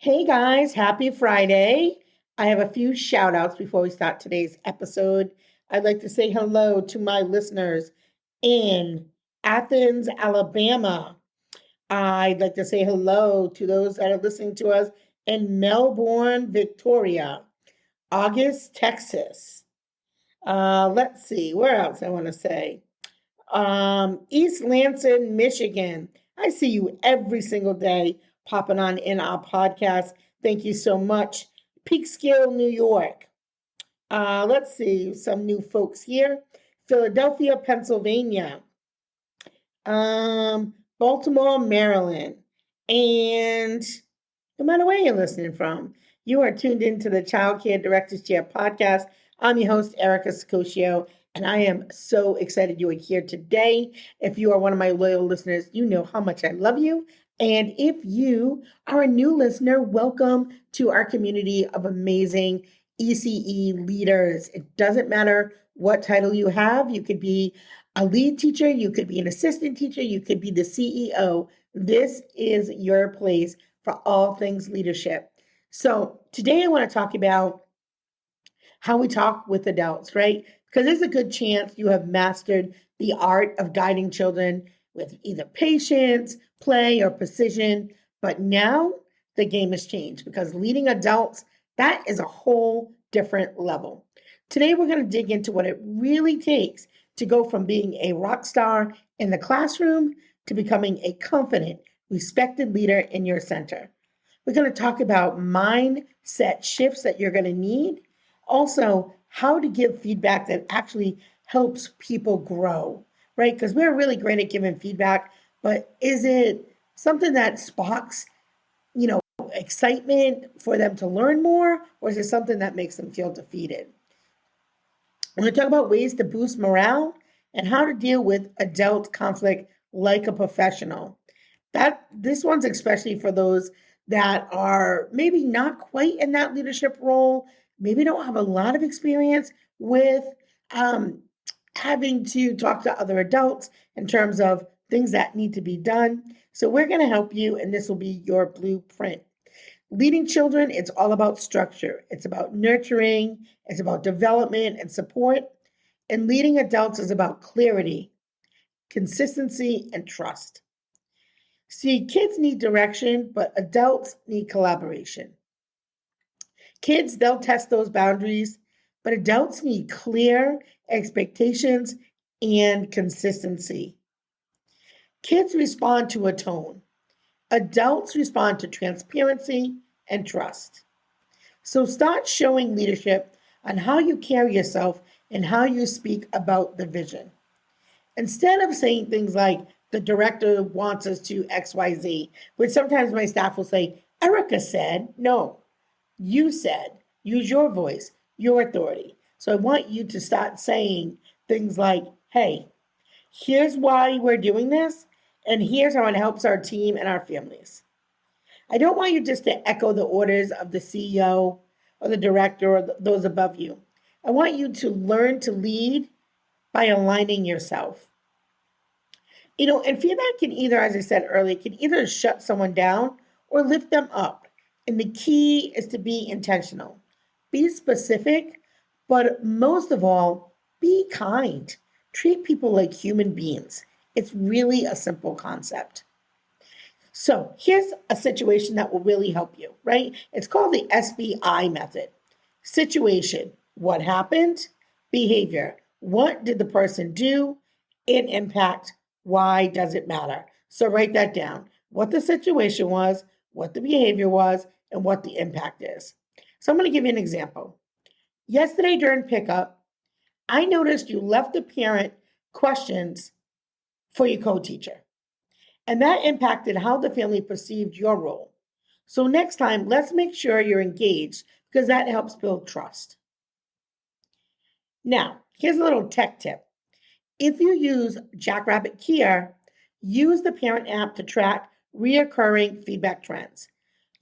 Hey guys, happy Friday. I have a few shout outs before we start today's episode. I'd like to say hello to my listeners in Athens, Alabama. I'd like to say hello to those that are listening to us in Melbourne, Victoria, August, Texas. Let's see, where else I want to say? East Lansing, Michigan. I see you every single day popping on in our podcast. Thank you so much. Peekskill, New York. Let's see some new folks here. Philadelphia, Pennsylvania. Baltimore, Maryland. And no matter where you're listening from, you are tuned into the Childcare Directors Chair podcast. I'm your host, Erica Scocchio, and I am so excited you are here today. If you are one of my loyal listeners, you know how much I love you. And if you are a new listener, welcome to our community of amazing ECE leaders. It doesn't matter what title you have. You could be a lead teacher, you could be an assistant teacher, you could be the CEO. This is your place for all things leadership. So today I want to talk about how we talk with adults, right? Because there's a good chance you have mastered the art of guiding children with either patience, play, or precision. But now the game has changed because leading adults, that is a whole different level. Today we're going to dig into what it really takes to go from being a rock star in the classroom to becoming a confident, respected leader in your center. We're going to talk about mindset shifts that you're going to need. Also, how to give feedback that actually helps people grow, right? Because we're really great at giving feedback, but is it something that sparks, excitement for them to learn more, or is it something that makes them feel defeated? We're going to talk about ways to boost morale and how to deal with adult conflict like a professional. This one's especially for those that are maybe not quite in that leadership role, maybe don't have a lot of experience with having to talk to other adults in terms of things that need to be done. So we're going to help you, and this will be your blueprint. Leading children, it's all about structure. It's about nurturing. It's about development and support. And leading adults is about clarity, consistency, and trust. See, kids need direction, but adults need collaboration. Kids, they'll test those boundaries, but adults need clear expectations and consistency. Kids respond to a tone. Adults respond to transparency and trust. So start showing leadership on how you carry yourself and how you speak about the vision. Instead of saying things like, the director wants us to XYZ, which sometimes my staff will say, Erica said, no, you said, use your voice, your authority. So I want you to start saying things like, hey, here's why we're doing this, and here's how it helps our team and our families. I don't want you just to echo the orders of the CEO or the director or those above you. I want you to learn to lead by aligning yourself. And feedback can either, as I said earlier, can either shut someone down or lift them up. And the key is to be intentional. Be specific, but most of all, be kind. Treat people like human beings. It's really a simple concept. So here's a situation that will really help you, right? It's called the SBI method. Situation, what happened? Behavior, what did the person do? And impact, why does it matter? So write that down. What the situation was, what the behavior was, and what the impact is. So I'm going to give you an example. Yesterday during pickup, I noticed you left the parent questions for your co-teacher, and that impacted how the family perceived your role. So next time, let's make sure you're engaged because that helps build trust. Now, here's a little tech tip. If you use Jackrabbit Kia, use the parent app to track reoccurring feedback trends.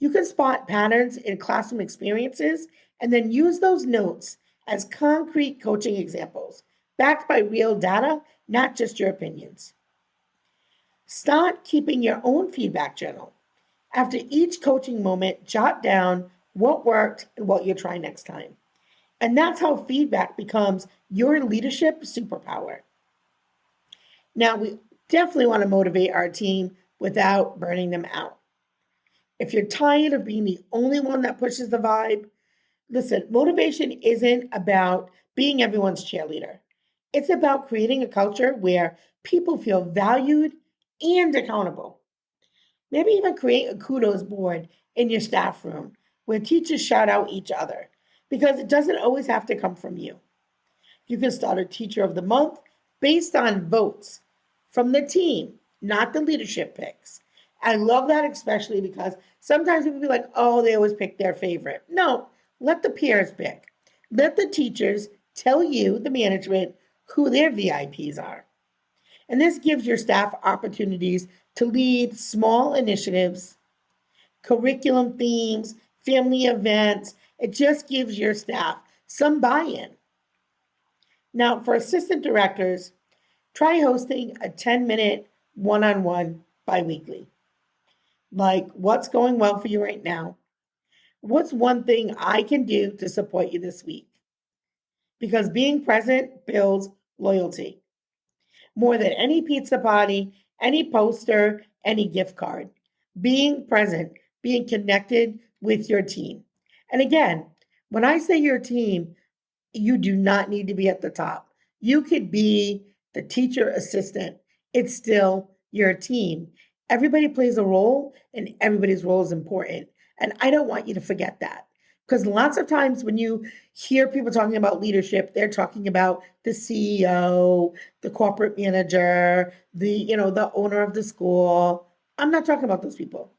You can spot patterns in classroom experiences and then use those notes as concrete coaching examples, backed by real data, not just your opinions. Start keeping your own feedback journal. After each coaching moment, jot down what worked and what you'll try next time. And that's how feedback becomes your leadership superpower. Now, we definitely want to motivate our team without burning them out. If you're tired of being the only one that pushes the vibe, listen, motivation isn't about being everyone's cheerleader. It's about creating a culture where people feel valued and accountable. Maybe even create a kudos board in your staff room where teachers shout out each other, because it doesn't always have to come from you. You can start a teacher of the month based on votes from the team, not the leadership picks. I love that, especially because sometimes people be like, oh, they always pick their favorite. No, let the peers pick. Let the teachers tell you, the management, who their VIPs are. And this gives your staff opportunities to lead small initiatives, curriculum themes, family events. It just gives your staff some buy-in. Now, for assistant directors, try hosting a 10-minute one-on-one biweekly. Like, what's going well for you right now? What's one thing I can do to support you this week? Because being present builds loyalty more than any pizza party, any poster, any gift card. Being present, being connected with your team. And again, when I say your team, you do not need to be at the top. You could be the teacher assistant. It's still your team. Everybody plays a role, and everybody's role is important. And I don't want you to forget that. Because lots of times when you hear people talking about leadership, they're talking about the CEO, the corporate manager, the owner of the school. I'm not talking about those people.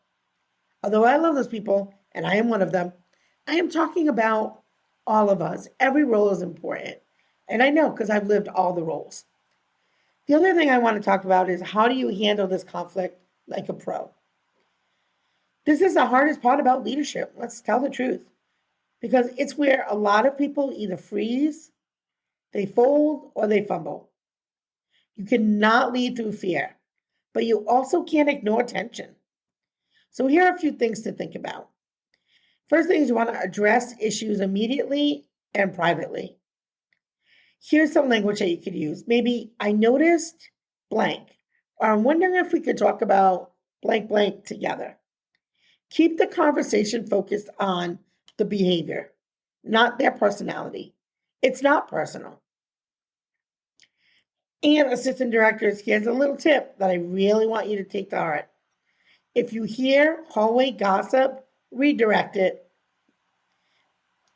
Although I love those people, and I am one of them, I am talking about all of us. Every role is important. And I know because I've lived all the roles. The other thing I want to talk about is, how do you handle this conflict like a pro? This is the hardest part about leadership. Let's tell the truth. Because it's where a lot of people either freeze, they fold, or they fumble. You cannot lead through fear, but you also can't ignore tension. So here are a few things to think about. First thing is, you want to address issues immediately and privately. Here's some language that you could use. Maybe, I noticed blank, or I'm wondering if we could talk about blank blank together. Keep the conversation focused on the behavior, not their personality. It's not personal. And assistant directors, here's a little tip that I really want you to take to heart. If you hear hallway gossip, redirect it.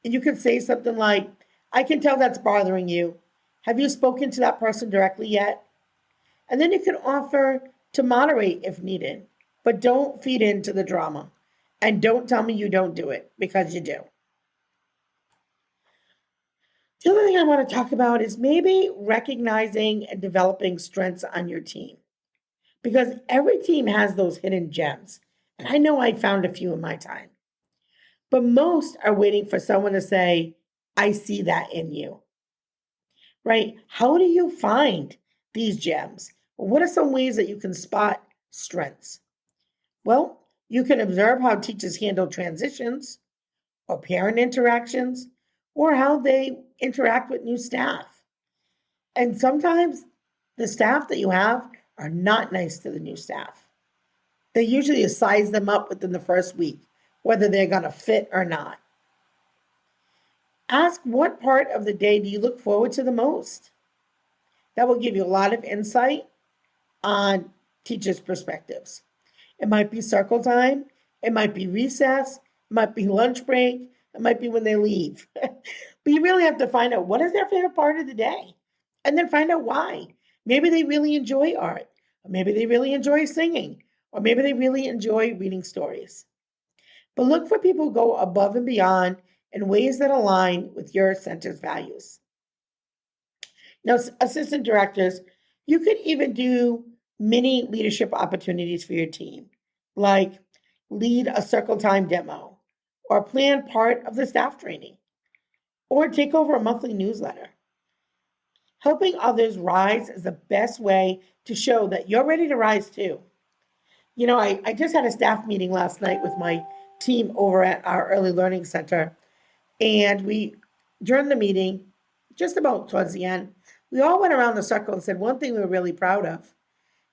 And you could say something like, I can tell that's bothering you. Have you spoken to that person directly yet? And then you can offer to moderate if needed, but don't feed into the drama. And don't tell me you don't do it, because you do. The other thing I want to talk about is maybe recognizing and developing strengths on your team. Because every team has those hidden gems. And I know I found a few in my time. But most are waiting for someone to say, I see that in you. Right? How do you find these gems? What are some ways that you can spot strengths? Well, you can observe how teachers handle transitions, or parent interactions, or how they interact with new staff. And sometimes the staff that you have are not nice to the new staff. They usually size them up within the first week, whether they're going to fit or not. Ask, what part of the day do you look forward to the most? That will give you a lot of insight on teachers' perspectives. It might be circle time, it might be recess, it might be lunch break, it might be when they leave. But you really have to find out, what is their favorite part of the day? And then find out why. Maybe they really enjoy art, or maybe they really enjoy singing, or maybe they really enjoy reading stories. But look for people who go above and beyond in ways that align with your center's values. Now, assistant directors, you could even do mini leadership opportunities for your team, like lead a circle time demo, or plan part of the staff training, or take over a monthly newsletter. Helping others rise is the best way to show that you're ready to rise too. I just had a staff meeting last night with my team over at our early learning center. And during the meeting, just about towards the end, we all went around the circle and said one thing we were really proud of.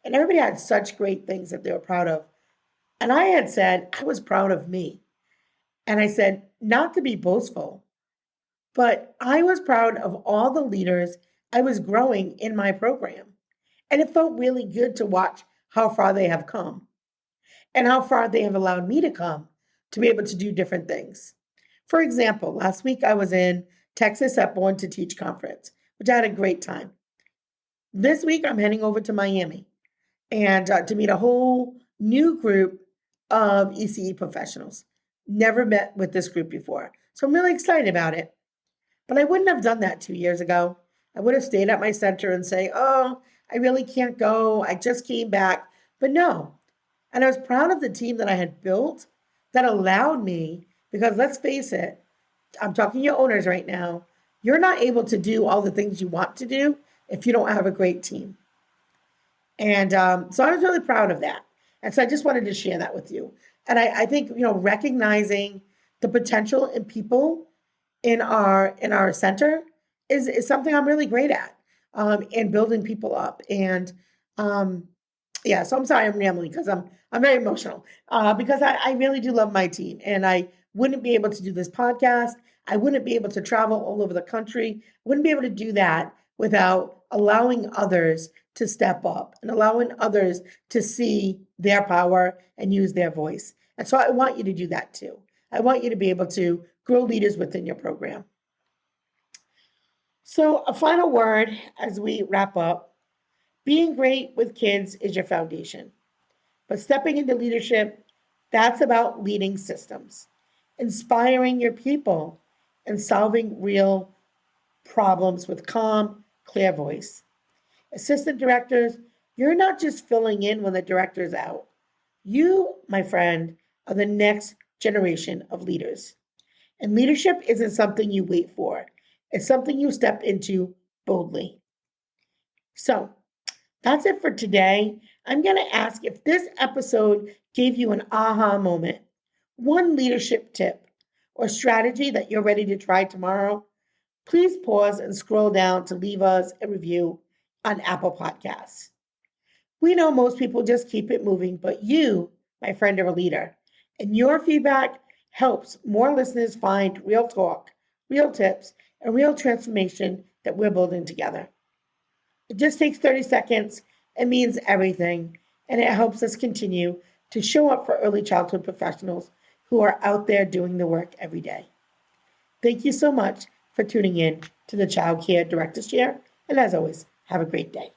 And everybody had such great things that they were proud of. And I had said, I was proud of me. And I said, not to be boastful, but I was proud of all the leaders I was growing in my program. And it felt really good to watch how far they have come and how far they have allowed me to come to be able to do different things. For example, last week I was in Texas at Born to Teach conference, which I had a great time. This week I'm heading over to Miami and to meet a whole new group of ECE professionals. Never met with this group before. So I'm really excited about it. But I wouldn't have done that 2 years ago. I would have stayed at my center and say, oh, I really can't go. I just came back. But no. And I was proud of the team that I had built that allowed me, because let's face it, I'm talking to your owners right now. You're not able to do all the things you want to do if you don't have a great team. And so I was really proud of that. And so I just wanted to share that with you. And I think, recognizing the potential in people in our center is something I'm really great at, in building people up. And yeah, so I'm sorry I'm rambling because I'm very emotional, because I really do love my team, and I wouldn't be able to do this podcast. I wouldn't be able to travel all over the country. Wouldn't be able to do that without allowing others to step up and allowing others to see their power and use their voice. And so I want you to do that too. I want you to be able to grow leaders within your program. So a final word as we wrap up: being great with kids is your foundation. But stepping into leadership, that's about leading systems, inspiring your people, and solving real problems with calm, clear voice. Assistant directors, you're not just filling in when the director is out. You, my friend, are the next generation of leaders. And leadership isn't something you wait for. It's something you step into boldly. So that's it for today. I'm going to ask if this episode gave you an aha moment, one leadership tip or strategy that you're ready to try tomorrow. Please pause and scroll down to leave us a review on Apple Podcasts. We know most people just keep it moving, but you, my friend, are a leader. And your feedback helps more listeners find real talk, real tips, and real transformation that we're building together. It just takes 30 seconds. It means everything. And it helps us continue to show up for early childhood professionals who are out there doing the work every day. Thank you so much for tuning in to the Childcare Director's Chair. And as always, have a great day.